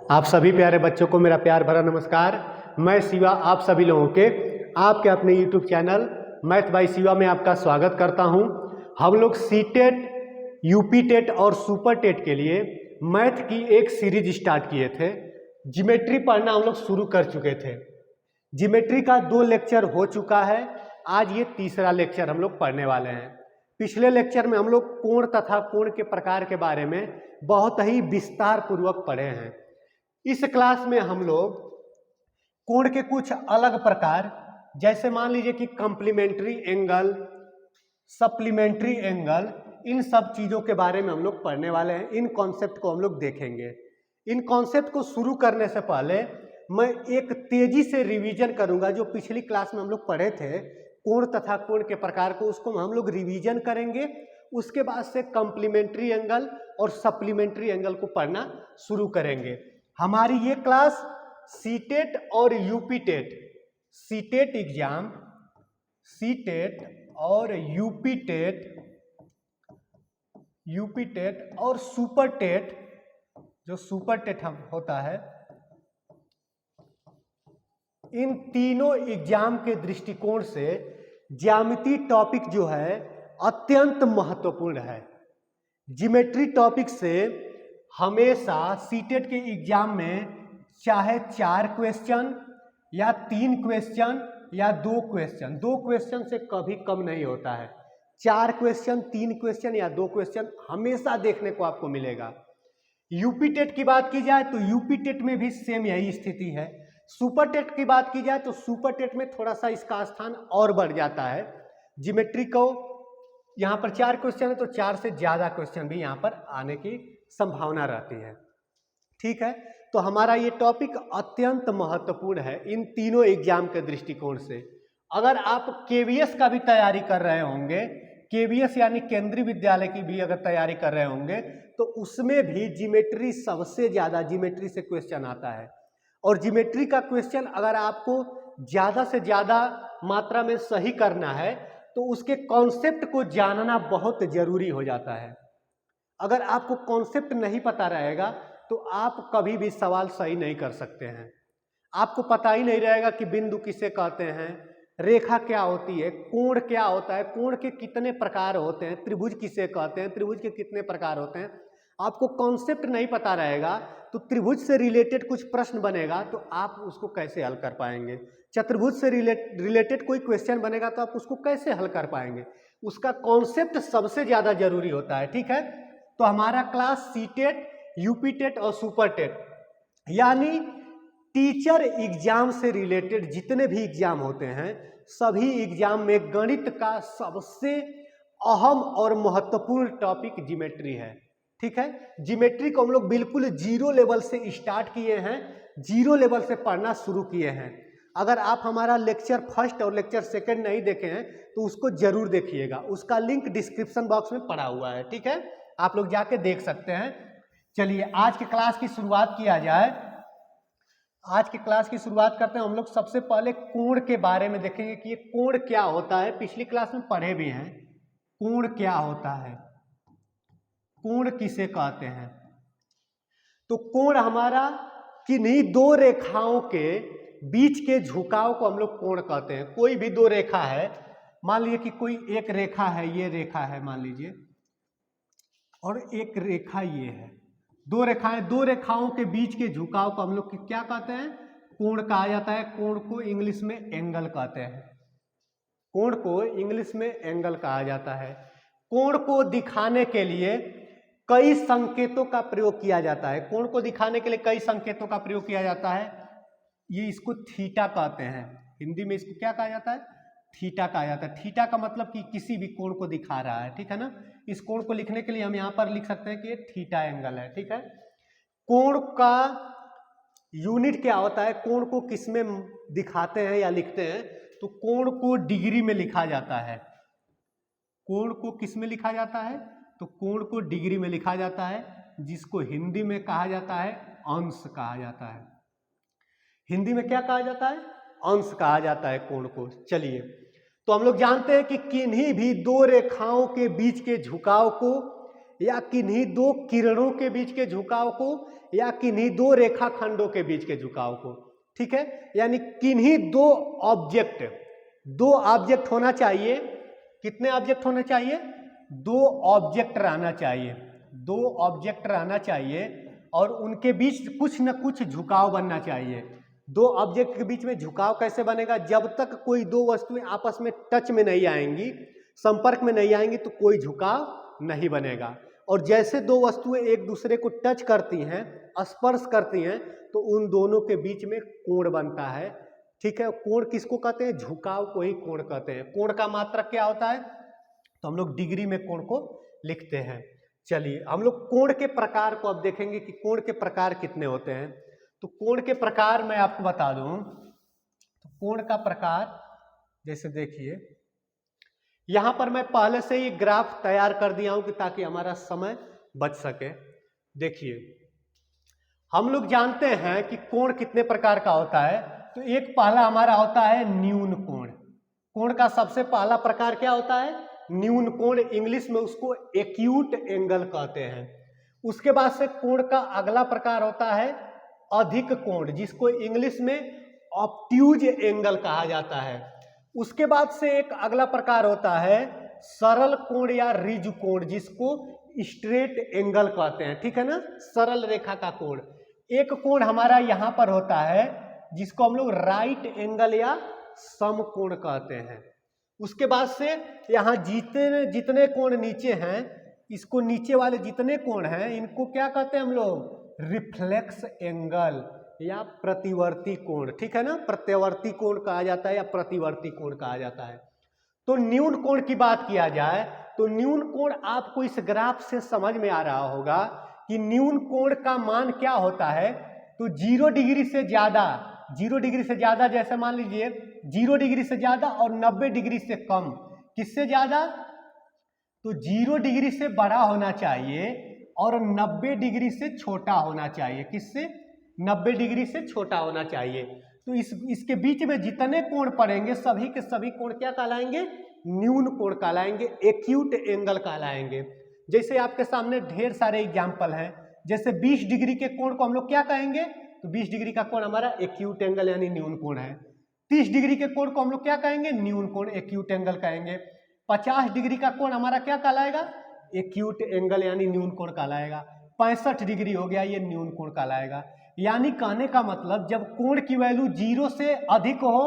आप सभी प्यारे बच्चों को मेरा प्यार भरा नमस्कार। मैं शिवा आप सभी लोगों के आपके अपने YouTube channel math bye Shiva में आपका स्वागत करता हूं। हम लोग सीटेट, यूपी टेट और सुपर टेट के लिए मैथ की एक सीरीज स्टार्ट किए थे। ज्योमेट्री पढ़ना हम लोग शुरू कर चुके थे। ज्योमेट्री का 2 लेक्चर हो चुका है। आज ये तीसरा लेक्चर हम लोग पढ़ने वाले हैं। पिछले लेक्चर में हम लोग कोण तथा कोण के प्रकार के बारे में बहुत ही विस्तार पूर्वक पढ़े हैं। इस क्लास में हम लोग कोण के कुछ अलग प्रकार, जैसे मान लीजिए कि कॉम्प्लीमेंट्री एंगल, सप्लीमेंट्री एंगल, इन सब चीजों के बारे में हम लोग पढ़ने वाले हैं। इन कॉन्सेप्ट को हम लोग देखेंगे। इन कॉन्सेप्ट को शुरू करने से पहले मैं एक तेजी से रिवीजन करूंगा। जो पिछली क्लास में हम लोग पढ़े थे कोण तथा कोण के प्रकार को, उसको हम लोग रिवीजन करेंगे। उसके बाद से कॉम्प्लीमेंट्री एंगल और सप्लीमेंट्री एंगल को पढ़ना शुरू करेंगे। हमारी ये क्लास सीटेट और UP TET, CTET exam, CTET और यूपी टेट और सुपर टेट, जो सुपर टेट होता है, इन तीनों एग्जाम के दृष्टिकोण से ज्यामिति टॉपिक जो है अत्यंत महत्वपूर्ण है। ज्योमेट्री टॉपिक से हमेशा सीटेट के एग्जाम में चाहे 4 क्वेश्चन या 3 क्वेश्चन या 2 क्वेश्चन से कभी कम नहीं होता है। 4 क्वेश्चन, 3 क्वेश्चन या 2 क्वेश्चन हमेशा देखने को आपको मिलेगा। यूपी टेट की बात की जाए तो यूपी टेट में भी सेम यही स्थिति है। सुपर टेट की बात की जाए तो सुपर टेट में थोड़ा सा इसका स्थान और बढ़ जाता है। ज्योमेट्री को यहाँ पर 4 क्वेश्चन है तो 4 से ज़्यादा क्वेश्चन भी यहाँ पर आने की संभावना रहती है। ठीक है, तो हमारा ये टॉपिक अत्यंत महत्वपूर्ण है इन तीनों एग्जाम के दृष्टिकोण से। अगर आप केवीएस का भी तैयारी कर रहे होंगे, केवीएस यानी केंद्रीय विद्यालय की भी अगर तैयारी कर रहे होंगे, तो उसमें भी ज्योमेट्री सबसे ज़्यादा ज्योमेट्री से क्वेश्चन आता है। और ज्योमेट्री का क्वेश्चन अगर आपको ज़्यादा से ज़्यादा मात्रा में सही करना है तो उसके कॉन्सेप्ट को जानना बहुत जरूरी हो जाता है। अगर आपको कॉन्सेप्ट नहीं पता रहेगा तो आप कभी भी सवाल सही नहीं कर सकते हैं। आपको पता ही नहीं रहेगा कि बिंदु किसे कहते हैं, रेखा क्या होती है, कोण क्या होता है, कोण के कितने प्रकार होते हैं, त्रिभुज किसे कहते हैं, त्रिभुज के कितने प्रकार होते हैं। आपको कॉन्सेप्ट नहीं पता रहेगा तो त्रिभुज से रिलेटेड कुछ प्रश्न बनेगा तो आप उसको कैसे हल कर पाएंगे। चतुर्भुज से रिलेटेड कोई क्वेश्चन बनेगा तो आप उसको कैसे हल कर पाएंगे। उसका कॉन्सेप्ट सबसे ज़्यादा जरूरी होता है। ठीक है, तो हमारा क्लास सीटेट, यूपी टेट और सुपर टेट यानी टीचर एग्जाम से रिलेटेड जितने भी एग्जाम होते हैं, सभी एग्जाम में गणित का सबसे अहम और महत्वपूर्ण टॉपिक ज्योमेट्री है। ठीक है, ज्योमेट्री को हम लोग बिल्कुल जीरो लेवल से स्टार्ट किए हैं, जीरो लेवल से पढ़ना शुरू किए हैं। अगर आप हमारा लेक्चर फर्स्ट और लेक्चर सेकंड नहीं देखे हैं तो उसको जरूर देखिएगा, उसका लिंक डिस्क्रिप्शन बॉक्स में पड़ा हुआ है। ठीक है, आप लोग जाके देख सकते हैं। चलिए आज की क्लास की शुरुआत किया जाए। आज की क्लास की शुरुआत करते हैं। हम लोग सबसे पहले कोण के बारे में देखेंगे कि ये कोण क्या होता है। पिछली क्लास में पढ़े भी हैं कोण क्या होता है, कोण किसे कहते हैं। तो कोण हमारा किन्हीं 2 रेखाओं के बीच के झुकाव को हम लोग कोण कहते हैं। कोई भी 2 रेखा है, मान लीजिए कि कोई एक रेखा है, ये रेखा है मान लीजिए, और एक रेखा ये है, 2 रेखाएं, 2 रेखाओं के बीच के झुकाव को हम लोग क्या कहते हैं, कोण कहा जाता है। कोण को इंग्लिश में एंगल कहते हैं। कोण को इंग्लिश में एंगल कहा जाता है। कोण को दिखाने के लिए कई संकेतों का प्रयोग किया जाता है। कोण को दिखाने के लिए कई संकेतों का प्रयोग किया जाता है। ये इसको थीटा कहते हैं। हिंदी में इसको क्या कहा जाता है, थीटा कहा जाता है। थीटा का मतलब कि किसी भी कोण को दिखा रहा है। ठीक है ना, इस कोण को लिखने के लिए हम यहाँ पर लिख सकते हैं कि ये थीटा एंगल है। ठीक है, कोण का यूनिट क्या होता है, कोण को किस में दिखाते हैं या लिखते हैं, तो कोण को डिग्री में लिखा जाता है। कोण को किस में लिखा जाता है, तो कोण को डिग्री में लिखा जाता है, जिसको हिंदी में कहा जाता है अंश कहा जाता है। हिंदी में क्या कहा जाता है, अंश कहा जाता है कोण को। चलिए, तो हम लोग जानते हैं कि किन्हीं भी 2 रेखाओं के बीच के झुकाव को या किन्हीं दो किरणों के बीच के झुकाव को या किन्हीं दो रेखाखंडों के बीच के झुकाव को। ठीक है, यानी किन्हीं दो ऑब्जेक्ट होना चाहिए। कितने ऑब्जेक्ट होने चाहिए? दो ऑब्जेक्ट रहना चाहिए, दो ऑब्जेक्ट रहना चाहिए और उनके बीच कुछ न कुछ झुकाव बनना चाहिए। दो ऑब्जेक्ट के बीच में झुकाव कैसे बनेगा? जब तक कोई दो वस्तुएं आपस में टच में नहीं आएंगी, संपर्क में नहीं आएंगी, तो कोई झुकाव नहीं बनेगा। और जैसे दो वस्तुएं एक दूसरे को टच करती हैं, स्पर्श करती हैं, तो उन दोनों के बीच में कोण बनता है। ठीक है, कोण किसको कहते हैं? झुकाव को ही कोण कहते हैं। कोण का मात्रक क्या होता है? तो हम लोग डिग्री में कोण को लिखते हैं। चलिए हम लोग कोण के प्रकार को अब देखेंगे कि कोण के प्रकार कितने होते हैं। तो कोण के प्रकार मैं आपको बता दूं, तो कोण का प्रकार जैसे देखिए, यहां पर मैं पहले से ही ग्राफ तैयार कर दिया हूं कि ताकि हमारा समय बच सके। देखिए हम लोग जानते हैं कि कोण कितने प्रकार का होता है। तो एक पहला हमारा होता है न्यून कोण। कोण का सबसे पहला प्रकार क्या होता है? न्यून कोण। इंग्लिश में उसको एक्यूट एंगल कहते हैं। उसके बाद से कोण का अगला प्रकार होता है अधिक कोण, जिसको इंग्लिश में ऑब्ट्यूज एंगल कहा जाता है। उसके बाद से एक अगला प्रकार होता है सरल कोण या रिज कोण, जिसको स्ट्रेट एंगल कहते हैं। ठीक है ना, सरल रेखा का कोण। एक कोण हमारा यहां पर होता है जिसको हम लोग राइट एंगल या समकोण कहते हैं। उसके बाद से यहां जितने कोण नीचे हैं, इसको नीचे वाले जितने कोण हैं, इनको क्या कहते हैं हम लोग? रिफ्लेक्स एंगल या प्रतिवर्ती कोण। ठीक है ना, प्रत्यावर्ती कोण कहा जाता है या प्रतिवर्ती कोण कहा जाता है। तो न्यून कोण की बात किया जाए तो न्यून कोण आपको इस ग्राफ से समझ में आ रहा होगा कि न्यून कोण का मान क्या होता है। तो 0 डिग्री से ज्यादा, 0 डिग्री से ज्यादा, जैसे मान लीजिए 0 डिग्री से ज्यादा और 90 डिग्री से कम। किससे ज्यादा? तो 0 डिग्री से बड़ा होना चाहिए और 90 डिग्री से छोटा होना चाहिए। किससे? 90 डिग्री से छोटा होना चाहिए। तो इसके बीच में जितने कोण पड़ेंगे सभी के सभी कोण क्या कहलाएंगे? न्यून कोण कहलाएंगे, एक्यूट एंगल कहलाएंगे। जैसे आपके सामने ढेर सारे एग्जाम्पल हैं। जैसे 20 डिग्री के कोण को हम लोग क्या कहेंगे? तो 20 डिग्री का कोण हमारा एक्यूट एंगल यानी न्यून कोण है। 30 डिग्री के कोण को हम लोग क्या कहेंगे? न्यून कोण, एक्यूट एंगल कहेंगे। 50 डिग्री का कोण हमारा क्या कहलाएगा? एक्यूट एंगल यानी न्यून कोण कहलाएगा। 65 डिग्री हो गया, ये न्यून कोण कहलाएगा। यानी कहने का मतलब जब कोण की वैल्यू 0 से अधिक हो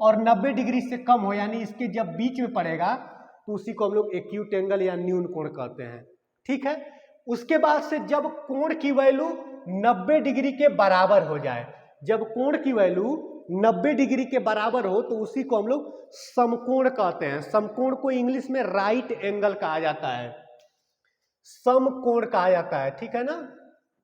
और 90 डिग्री से कम हो, यानी इसके जब बीच में पड़ेगा, तो उसी को हम लोग एक्यूट एंगल या न्यून कोण कहते हैं। ठीक है, उसके बाद से जब कोण की वैल्यू 90 डिग्री के बराबर हो जाए, जब कोण की वैल्यू 90 डिग्री के बराबर हो, तो उसी को हम लोग समकोण कहते हैं। समकोण को इंग्लिश में राइट एंगल कहा जाता है, समकोण कहा जाता है। ठीक है ना,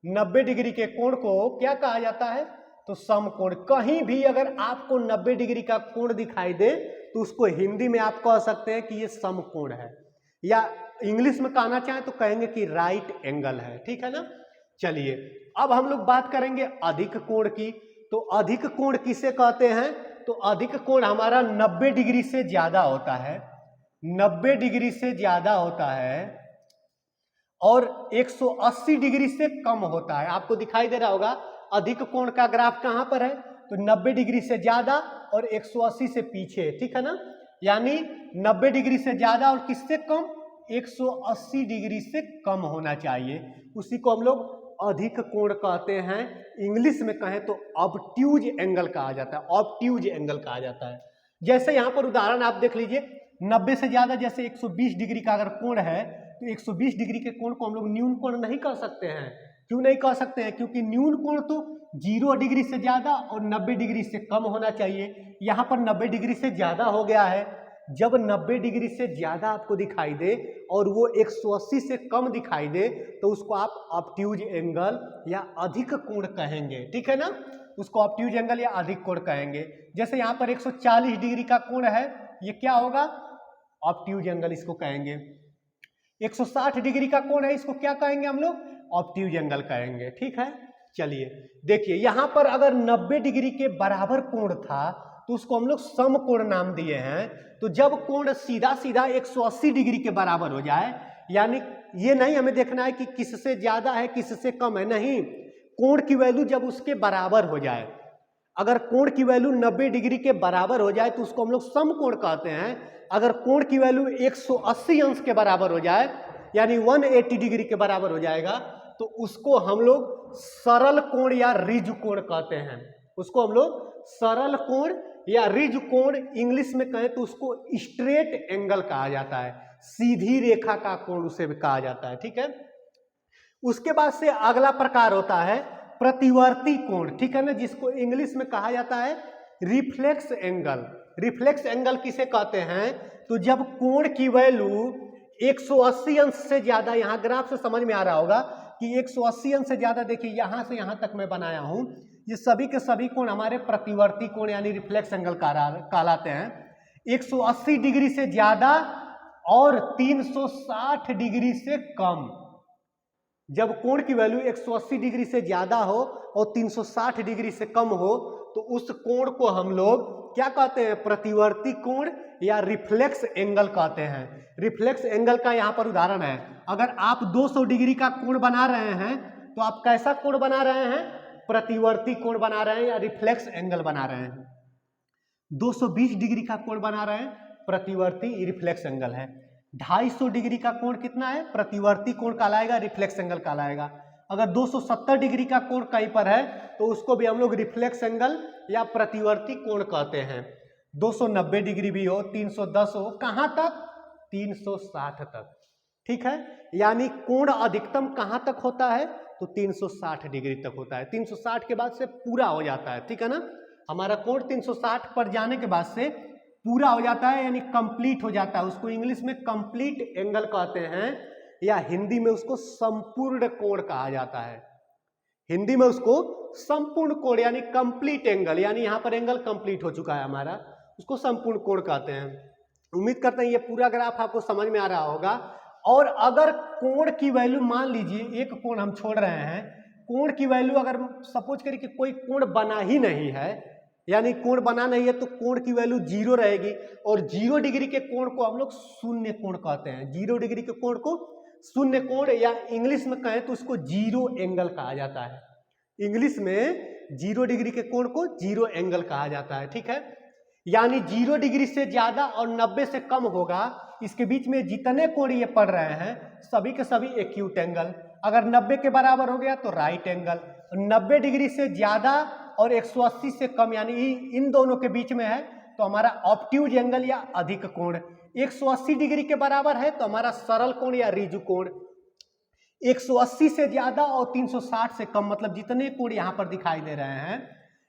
90 डिग्री के कोण को क्या कहा जाता है? तो समकोण। कहीं भी अगर आपको 90 डिग्री का कोण दिखाई दे तो उसको हिंदी में आप कह सकते हैं कि ये समकोण है, या इंग्लिश में कहना चाहें तो कहेंगे कि राइट एंगल है। ठीक है ना। चलिए अब हम लोग बात करेंगे अधिक कोण की। तो अधिक कोण किसे कहते हैं? तो अधिक कोण हमारा 90 डिग्री से ज्यादा होता है, 90 डिग्री से ज्यादा होता है और 180 डिग्री से कम होता है। आपको दिखाई दे रहा होगा अधिक कोण का ग्राफ कहां पर है? तो 90 डिग्री से ज्यादा और 180 से पीछे। ठीक है ना, यानी 90 डिग्री से ज्यादा और किससे कम? 180 डिग्री से कम होना चाहिए, उसी को हम लोग अधिक कोण कहते हैं। इंग्लिश में कहें तो ऑब्ट्यूज एंगल कहा जाता है, ऑब्ट्यूज एंगल कहा जाता है। जैसे यहां पर उदाहरण आप देख लीजिए, 90 से ज्यादा जैसे 120 डिग्री का अगर कोण है तो 120 डिग्री के कोण को हम लोग न्यून कोण नहीं कह सकते हैं। क्यों नहीं कह सकते हैं? क्योंकि न्यून कोण तो 0 डिग्री से ज्यादा और 90 डिग्री से कम होना चाहिए। यहाँ पर 90 डिग्री से ज्यादा हो गया है। जब 90 डिग्री से ज्यादा आपको दिखाई दे और वो 180 से कम दिखाई दे तो उसको आप ऑब्ट्यूज एंगल या अधिक कोण कहेंगे। ठीक है ना, उसको ऑब्ट्यूज एंगल या अधिक कोण कहेंगे। जैसे यहाँ पर 140 डिग्री का कोण है, ये क्या होगा? ऑब्ट्यूज एंगल इसको कहेंगे। 160 डिग्री का कोण है, इसको क्या कहेंगे हम लोग? ऑब्ट्यूज एंगल कहेंगे। ठीक है, चलिए देखिए यहां पर अगर 90 डिग्री के बराबर कोण था तो उसको हम लोग समकोण नाम दिए हैं। तो जब कोण सीधा सीधा 180 डिग्री के बराबर हो जाए, यानी ये नहीं हमें देखना है कि किससे ज्यादा है किससे कम है, नहीं, कोण की वैल्यू जब उसके बराबर हो जाए, अगर कोण की वैल्यू 90 डिग्री के बराबर हो जाए तो उसको हम लोग समकोण कहते हैं। अगर कोण की वैल्यू 180 अंश के बराबर हो जाए यानी 180 डिग्री के बराबर हो जाएगा तो उसको हम लोग सरल कोण या ऋजु कोण कहते हैं। उसको हम लोग सरल कोण या ऋजु कोण, इंग्लिश में कहें तो उसको स्ट्रेट एंगल कहा जाता है, सीधी रेखा का कोण उसे भी कहा जाता है। ठीक है, उसके बाद से अगला प्रकार होता है प्रतिवर्ती कोण, ठीक है ना, जिसको इंग्लिश में कहा जाता है रिफ्लेक्स एंगल। रिफ्लेक्स एंगल किसे कहते हैं? तो जब कोण की वैल्यू 180 अंश से ज्यादा, यहां ग्राफ से समझ में आ रहा होगा कि 180 अंश से ज्यादा, देखिए यहां से यहां तक मैं बनाया हूं, ये सभी के सभी कोण हमारे प्रतिवर्ती कोण यानी रिफ्लेक्स एंगल कहलाते हैं। 180 डिग्री से ज्यादा और 360 डिग्री से कम, जब कोण की वैल्यू 180 डिग्री से ज्यादा हो और 360 डिग्री से कम हो तो उस कोण को हम लोग क्या कहते हैं? प्रतिवर्ती कोण या रिफ्लेक्स एंगल कहते हैं। रिफ्लेक्स एंगल का यहां पर उदाहरण है, अगर आप 200 डिग्री का कोण बना रहे हैं तो आप कैसा कोण बना रहे हैं? प्रतिवर्ती कोण बना रहे हैं या रिफ्लेक्स एंगल बना रहे हैं। 220 डिग्री का कोण बना रहे हैं, प्रतिवर्ती रिफ्लेक्स एंगल है। 250 डिग्री का कोण कितना है? प्रतिवर्ती कोण कहलाएगा, रिफ्लेक्स एंगल कहलाएगा। अगर 270 डिग्री का कोण कहीं पर है तो उसको भी हम लोग रिफ्लेक्स एंगल या प्रतिवर्ती कोण कहते हैं। 290 डिग्री भी हो, 310 हो, कहां तक? 360 तक। ठीक है, यानी कोण अधिकतम कहां तक होता है? तो 360 डिग्री तक होता है। 360 के बाद से पूरा हो जाता है, ठीक है ना, हमारा कोण 360 पर जाने के बाद से पूरा हो जाता है यानी कंप्लीट हो जाता है। उसको इंग्लिश में कंप्लीट एंगल कहते हैं या हिंदी में उसको संपूर्ण कोण कहा जाता है। हिंदी में उसको संपूर्ण कोण यानी कंप्लीट एंगल, यानी यहां पर एंगल कंप्लीट हो चुका है हमारा, उसको संपूर्ण कोण कहते हैं। उम्मीद करते हैं ये पूरा ग्राफ आपको समझ में आ रहा होगा। और अगर कोण की वैल्यू, मान लीजिए एक कोण हम छोड़ रहे हैं, कोण की वैल्यू अगर सपोज करें कि कोई कोण बना ही नहीं है, यानी कोण बना नहीं है तो कोण की वैल्यू 0 रहेगी और 0 डिग्री के कोण को हम लोग शून्य कोण कहते हैं। 0 डिग्री के कोण को शून्य कोण या इंग्लिश में कहें तो उसको जीरो एंगल कहा जाता है। इंग्लिश में 0 डिग्री के कोण को जीरो एंगल कहा जाता है। ठीक है, यानी 0 डिग्री से ज्यादा और 90 से कम होगा, इसके बीच में जितने कोण ये पड़ रहे हैं सभी के सभी एक्यूट एंगल। अगर 90 के बराबर हो गया तो राइट एंगल, 90 डिग्री से ज्यादा और 180 से कम यानी इन दोनों के बीच में है तो हमारा ऑब्ट्यूज एंगल या अधिक कोण। 180 डिग्री के बराबर है तो हमारा सरल कोण या ऋजु कोण। 180 से ज्यादा और 360 से कम, मतलब जितने कोण यहां पर दिखाई दे रहे हैं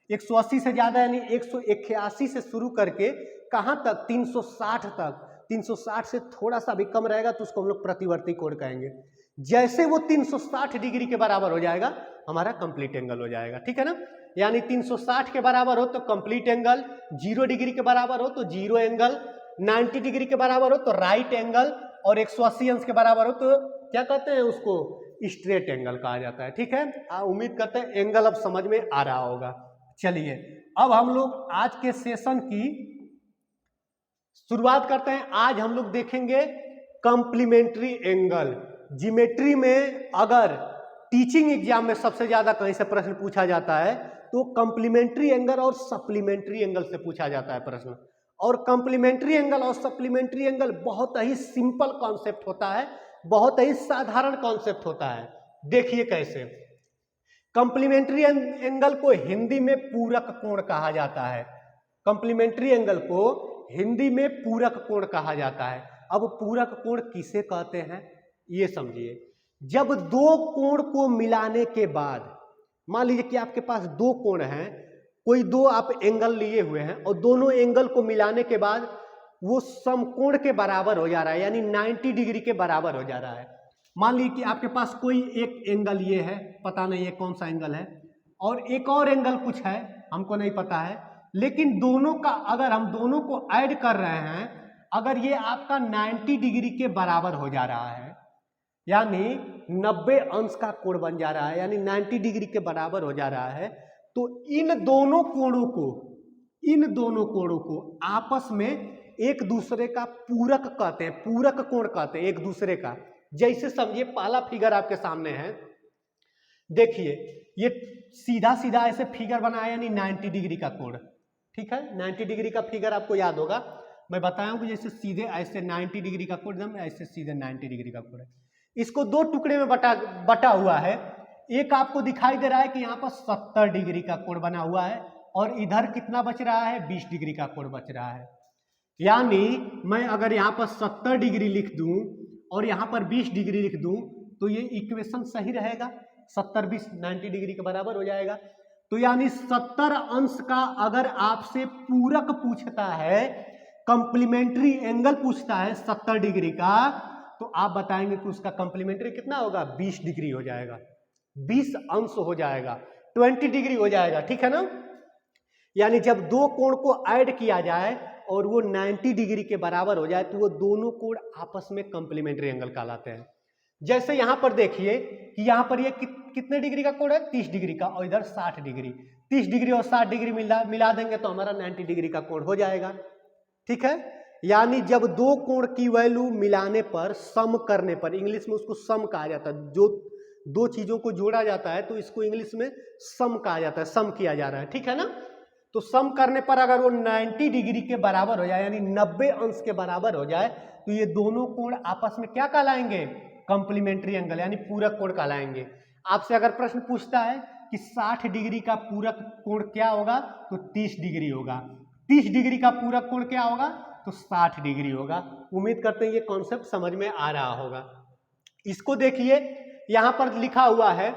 180 से ज्यादा यानी 181 से शुरू करके कहां तक? 360 तक। 360 से थोड़ा सा भी कम रहेगा तो उसको हम लोग प्रतिवर्ती कोण कहेंगे। जैसे वो 360 डिग्री के बराबर हो जाएगा हमारा कंप्लीट एंगल हो जाएगा। ठीक है ना, यानी 360 के बराबर हो तो कंप्लीट एंगल, 0 डिग्री के बराबर हो तो जीरो एंगल, 90 डिग्री के बराबर हो तो राइट एंगल और 180 अंश के बराबर हो तो क्या कहते हैं? उसको स्ट्रेट एंगल कहा जाता है। ठीक है, उम्मीद करते हैं एंगल अब समझ में आ रहा होगा। चलिए अब हम लोग आज के सेशन की शुरुआत करते हैं। आज हम लोग देखेंगे कंप्लीमेंट्री एंगल। ज्योमेट्री में अगर टीचिंग एग्जाम में सबसे ज्यादा कहीं से प्रश्न पूछा जाता है तो कंप्लीमेंट्री एंगल और सप्लीमेंट्री एंगल से पूछा जाता है प्रश्न। और कंप्लीमेंट्री एंगल और सप्लीमेंट्री एंगल बहुत ही सिंपल कॉन्सेप्ट होता है, बहुत ही साधारण कॉन्सेप्ट होता है। देखिए कैसे। कंप्लीमेंट्री एंगल को हिंदी में पूरक कोण कहा जाता है। कंप्लीमेंट्री एंगल को हिंदी में पूरक कोण कहा जाता है। अब पूरक कोण किसे कहते हैं ये समझिए। जब दो कोण को मिलाने के बाद, मान लीजिए कि आपके पास दो कोण हैं, कोई दो आप एंगल लिए हुए हैं और दोनों एंगल को मिलाने के बाद वो समकोण के बराबर हो जा रहा है यानी 90 डिग्री के बराबर हो जा रहा है। मान लीजिए कि आपके पास कोई एक एंगल ये है, पता नहीं है कौन सा एंगल है, और एक और एंगल कुछ है हमको नहीं पता है, लेकिन दोनों का अगर हम दोनों को ऐड कर रहे हैं, अगर ये आपका 90 डिग्री के बराबर हो जा रहा है यानी 90 अंश का कोण बन जा रहा है यानी 90 डिग्री के बराबर हो जा रहा है, तो इन दोनों कोणों को आपस में एक दूसरे का पूरक कहते हैं, पूरक कोण कहते हैं एक दूसरे का। जैसे समझिए पहला फिगर आपके सामने है, देखिए ये सीधा सीधा ऐसे फिगर बनाया यानी 90 डिग्री का कोण, ठीक है। 90 डिग्री का फिगर आपको याद होगा, मैं बताया हूं कि जैसे सीधे ऐसे 90 डिग्री का कोण, एकदम ऐसे सीधे 90 डिग्री का कोण है। इसको दो टुकड़े में बटा हुआ है। एक आपको दिखाई दे रहा है कि यहाँ पर 70 डिग्री का कोण बना हुआ है और इधर कितना बच रहा है, 20 डिग्री का कोण बच रहा है। यानी मैं अगर यहाँ पर 70 डिग्री लिख दूं और यहाँ पर 20 डिग्री लिख दूं तो ये इक्वेशन सही रहेगा, 70 20 90 डिग्री के बराबर हो जाएगा। तो यानी 70 अंश का अगर आपसे पूरक पूछता है, कंप्लीमेंट्री एंगल पूछता है 70 डिग्री का, तो आप बताएंगे कि उसका कंप्लीमेंट्री कितना होगा, 20 डिग्री हो जाएगा, 20 अंश हो जाएगा, 20 डिग्री हो जाएगा, ठीक है ना। यानी जब दो कोण को ऐड किया जाए और वो 90 डिग्री के बराबर हो जाए तो वो दोनों कोण आपस में कंप्लीमेंट्री एंगल कहलाते हैं। जैसे यहां पर देखिए कि यहां पर ये कितने डिग्री का कोण है, 30 डिग्री का, और इधर 60 डिग्री। 30 डिग्री और 60 डिग्री मिला देंगे तो हमारा 90 डिग्री का कोण हो जाएगा, ठीक है। यानी जब दो कोण की वैल्यू मिलाने पर, सम करने पर, इंग्लिश में उसको सम कहा जाता है, जो दो चीजों को जोड़ा जाता है तो इसको इंग्लिश में सम कहा जाता है, सम किया जा रहा है, ठीक है ना। तो सम करने पर अगर वो 90 डिग्री के बराबर हो जाए यानी 90 अंश के बराबर हो जाए तो ये दोनों कोण आपस में क्या कहलाएंगे, कंप्लीमेंट्री एंगल यानी पूरक कोण कहलाएंगे। आपसे अगर प्रश्न पूछता है कि 60 डिग्री का पूरक कोण क्या होगा तो 30 डिग्री होगा, 30 डिग्री का पूरक कोण क्या होगा तो 60 डिग्री होगा। उम्मीद करते हैं ये कॉन्सेप्ट समझ में आ रहा होगा। इसको देखिए यहां पर लिखा हुआ है,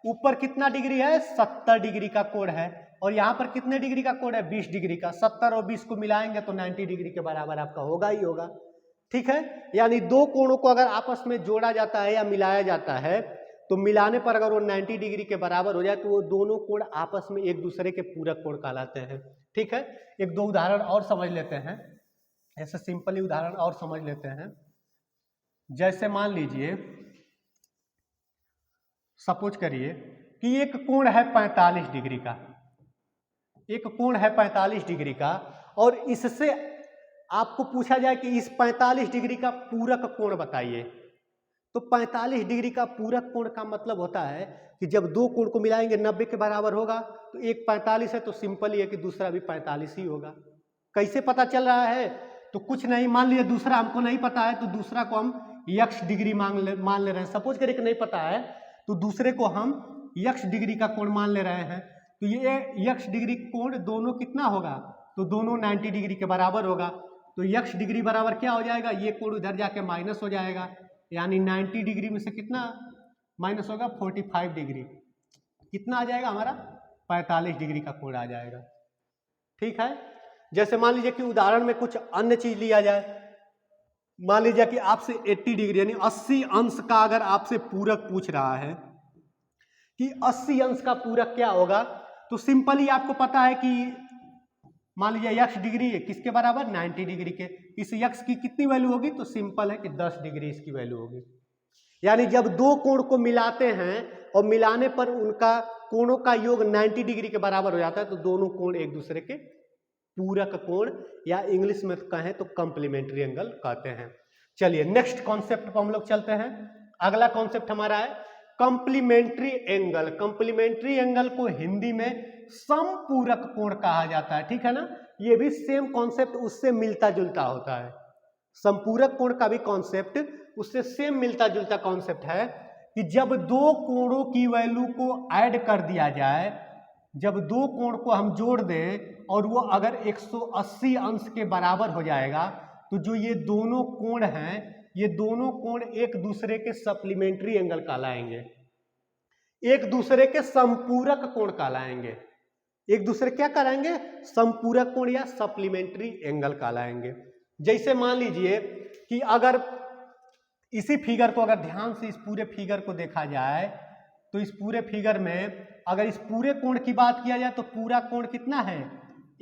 ऊपर कितना डिग्री है, 70 डिग्री का कोण है, और यहाँ पर कितने डिग्री का कोण है, 20 डिग्री का। 70 और 20 को मिलाएंगे तो 90 डिग्री के बराबर आपका होगा ही होगा, ठीक है। यानी दो कोणों को अगर आपस में जोड़ा जाता है या मिलाया जाता है तो मिलाने पर अगर वो 90 डिग्री के बराबर हो जाए तो वो दोनों कोण आपस में एक दूसरे के पूरक कोण कहलाते हैं, ठीक है। एक दो उदाहरण और समझ लेते हैं, ऐसे सिंपली उदाहरण और समझ लेते हैं। जैसे मान लीजिए, सपोज करिए कि एक कोण है 45 डिग्री का, एक कोण है 45 डिग्री का, और इससे आपको पूछा जाए कि इस 45 डिग्री का पूरक कोण बताइए। तो 45 डिग्री का पूरक कोण का मतलब होता है कि जब दो कोण को मिलाएंगे 90 के बराबर होगा, तो एक 45 है तो सिंपल ही है कि दूसरा भी 45 ही होगा। कैसे पता चल रहा है, तो कुछ नहीं, मान लीजिए दूसरा हमको नहीं पता है तो दूसरा को हम x डिग्री मान ले रहे हैं। सपोज करिए कि नहीं पता है तो दूसरे को हम x डिग्री का कोण मान ले रहे हैं, तो ये x डिग्री कोण दोनों कितना होगा, तो दोनों 90 डिग्री के बराबर होगा। तो x डिग्री बराबर क्या हो जाएगा, ये कोण उधर जाके माइनस हो जाएगा, यानी 90 डिग्री में से कितना माइनस होगा, 45 डिग्री, कितना आ जाएगा हमारा, 45 डिग्री का कोण आ जाएगा, ठीक है। जैसे मान लीजिए कि उदाहरण में कुछ अन्य चीज लिया जाए, मान लीजिए कि आपसे 80 डिग्री यानी 80 अंश का अगर आपसे पूरक पूछ रहा है कि 80 अंश का पूरक क्या होगा, तो सिंपली आपको पता है कि मान लीजिए x डिग्री है किसके बराबर, 90 डिग्री के। इस x की कितनी वैल्यू होगी, तो सिंपल है कि 10 डिग्री इसकी वैल्यू होगी। यानी जब दो कोण को मिलाते हैं और मिलाने पर उनका कोणों का योग 90 डिग्री के बराबर हो जाता है तो दोनों कोण एक दूसरे के पूरक कोण या इंग्लिश में कहें तो कंप्लीमेंट्री एंगल कहते हैं। चलिए नेक्स्ट कॉन्सेप्ट पर हम लोग चलते हैं। अगला कॉन्सेप्ट हमारा है कंप्लीमेंट्री एंगल। कंप्लीमेंट्री एंगल को हिंदी में समपूरक कोण कहा जाता है, ठीक है ना। ये भी सेम कॉन्सेप्ट उससे मिलता जुलता होता है। समपूरक कोण का भी कॉन्सेप्ट उससे सेम मिलता जुलता कॉन्सेप्ट है कि जब दो कोणों की वैल्यू को ऐड कर दिया जाए, जब दो कोण को हम जोड़ दें और वो अगर 180 अंश के बराबर हो जाएगा तो जो ये दोनों कोण हैं, ये दोनों कोण एक दूसरे के सप्लीमेंट्री एंगल कहलाएंगे, एक दूसरे के संपूरक कोण कहलाएंगे। एक दूसरे क्या कहलाएंगे, संपूरक कोण या सप्लीमेंट्री एंगल कहलाएंगे। जैसे मान लीजिए कि अगर इसी फिगर को अगर ध्यान से इस पूरे फिगर को देखा जाए तो इस पूरे फिगर में अगर इस पूरे कोण की बात किया जाए तो पूरा कोण कितना है,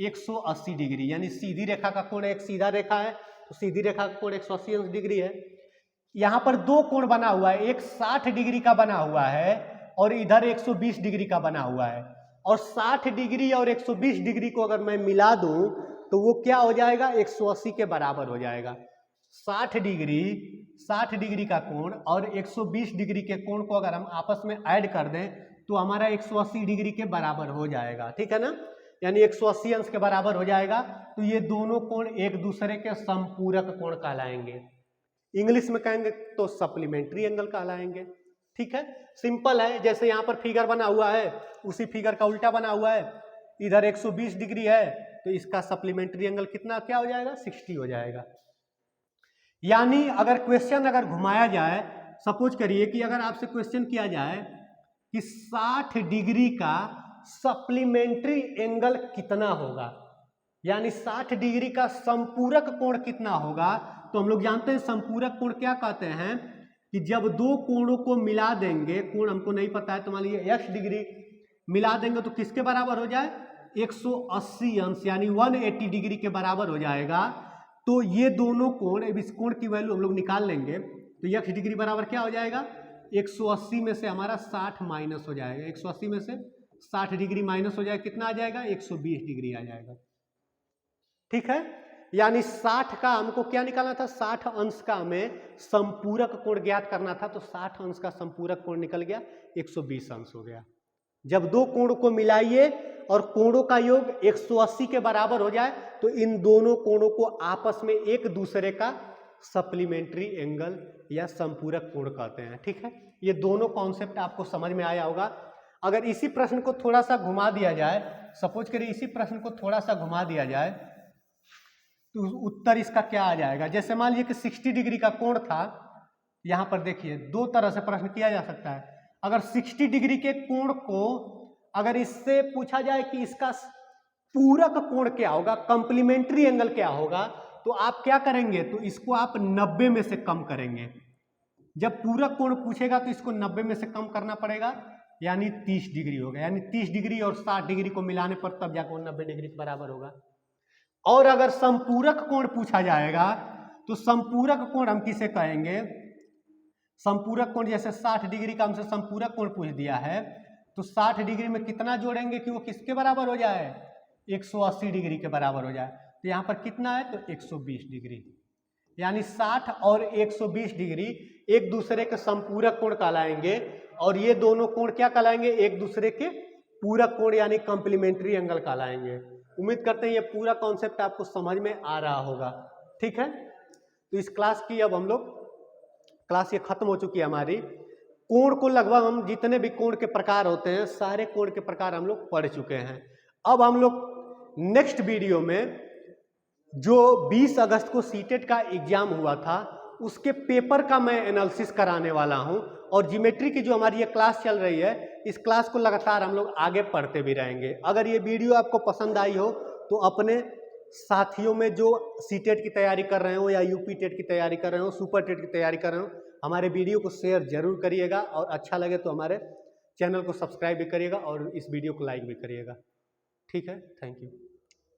180 डिग्री, यानी सीधी रेखा का कोण एक सीधा रेखा है तो सीधी रेखा का कोण 180 डिग्री है। यहाँ पर दो कोण बना हुआ है, एक 60 डिग्री का बना हुआ है और इधर 120 डिग्री का बना हुआ है, और 60 डिग्री और 120 डिग्री को अगर मैं मिला दूं तो वो क्या हो जाएगा, 180 के बराबर हो जाएगा। 60 डिग्री 60 डिग्री का कोण और 120 डिग्री के कोण को अगर हम आपस में ऐड कर दें तो हमारा 180 डिग्री के बराबर हो जाएगा, ठीक है ना, यानी 180 अंश के बराबर हो जाएगा। तो ये दोनों कोण एक दूसरे के संपूरक कोण कहलाएंगे, इंग्लिश में कहेंगे तो सप्लीमेंट्री एंगल कहलाएंगे, ठीक है। सिंपल है, जैसे यहाँ पर फिगर बना हुआ है उसी फिगर का उल्टा बना हुआ है, इधर 120 डिग्री है तो इसका सप्लीमेंट्री एंगल कितना क्या हो जाएगा, 60 हो जाएगा। यानी अगर क्वेश्चन अगर घुमाया जाए, सपोज करिए कि अगर आपसे क्वेश्चन किया जाए कि 60 डिग्री का सप्लीमेंट्री एंगल कितना होगा, यानी 60 डिग्री का संपूरक कोण कितना होगा, तो हम लोग जानते हैं संपूरक कोण क्या कहते हैं कि जब दो कोणों को मिला देंगे, कोण हमको नहीं पता है तो मान लीजिए x डिग्री मिला देंगे तो किसके बराबर हो जाए, 180 अंश यानी 180 डिग्री के बराबर हो जाएगा। तो ये दोनों कोण, अब इस कोण की वैल्यू हम लोग निकाल लेंगे तो x डिग्री बराबर क्या हो जाएगा, 180 में से हमारा 60 माइनस हो जाएगा, 180 में से 60 डिग्री माइनस हो जाएगा, कितना आ जाएगा, 120 डिग्री आ जाएगा, ठीक है। यानी 60 का हमको क्या निकालना था, 60 अंश का हमें संपूरक कोण ज्ञात करना था, तो 60 अंश का संपूरक कोण निकल गया, 120 अंश हो गया। जब दो कोणों को मिलाइए और कोणों का योग 180 के बराबर हो जाए तो इन दोनों कोणों को आपस में एक दूसरे का सप्लीमेंट्री एंगल या संपूरक कोण कहते हैं, ठीक है। ये दोनों कॉन्सेप्ट आपको समझ में आया होगा। अगर इसी प्रश्न को थोड़ा सा घुमा दिया जाए, सपोज करिए इसी प्रश्न को थोड़ा सा घुमा दिया जाए तो उत्तर इसका क्या आ जाएगा। जैसे मान लीजिए कि 60 डिग्री का कोण था, यहां पर देखिए दो तरह से प्रश्न किया जा सकता है। अगर 60 डिग्री के कोण को अगर इससे पूछा जाए कि इसका पूरक कोण क्या होगा, कंप्लीमेंट्री एंगल क्या होगा, तो आप क्या करेंगे, तो इसको आप 90 में से कम करेंगे। जब पूरक कोण पूछेगा तो इसको 90 में से कम करना पड़ेगा, यानी 30 डिग्री होगा, यानी 30 डिग्री और 60 डिग्री को मिलाने पर तब जाकर 90 डिग्री के बराबर होगा। और अगर संपूरक कोण पूछा जाएगा तो संपूरक कोण हम किसे कहेंगे, संपूरक कोण जैसे 60 डिग्री का हमसे संपूरक कोण पूछ दिया है तो 60 डिग्री में कितना जोड़ेंगे कि वो किसके बराबर हो जाए, 180 डिग्री के बराबर हो जाए। तो यहाँ पर कितना है, तो 120 डिग्री, यानी 60 और 120 डिग्री एक दूसरे के संपूरक कोण कहलाएंगे और ये दोनों कोण क्या कहलाएंगे, एक दूसरे के पूरक कोण यानी कंप्लीमेंट्री एंगल कहलाएंगे। उम्मीद करते हैं ये पूरा कॉन्सेप्ट आपको समझ में आ रहा होगा, ठीक है। तो इस क्लास की अब हम लोग क्लास ये खत्म हो चुकी है हमारी। कोण को लगभग हम जितने भी कोण के प्रकार होते हैं सारे कोण के प्रकार हम लोग पढ़ चुके हैं। अब हम लोग नेक्स्ट वीडियो में जो 20 अगस्त को सीटेट का एग्जाम हुआ था उसके पेपर का मैं एनालिसिस कराने वाला हूं और ज्योमेट्री की जो हमारी ये क्लास चल रही है इस क्लास को लगातार हम लोग आगे पढ़ते भी रहेंगे। अगर ये वीडियो आपको पसंद आई हो तो अपने साथियों में जो सीटेट की तैयारी कर रहे हो या यूपी टेट की तैयारी कर रहे हो, सुपर टेट की तैयारी कर रहे हो, हमारे वीडियो को शेयर जरूर करिएगा और अच्छा लगे तो हमारे चैनल को सब्सक्राइब भी करिएगा और इस वीडियो को लाइक भी करिएगा, ठीक है। Thank you.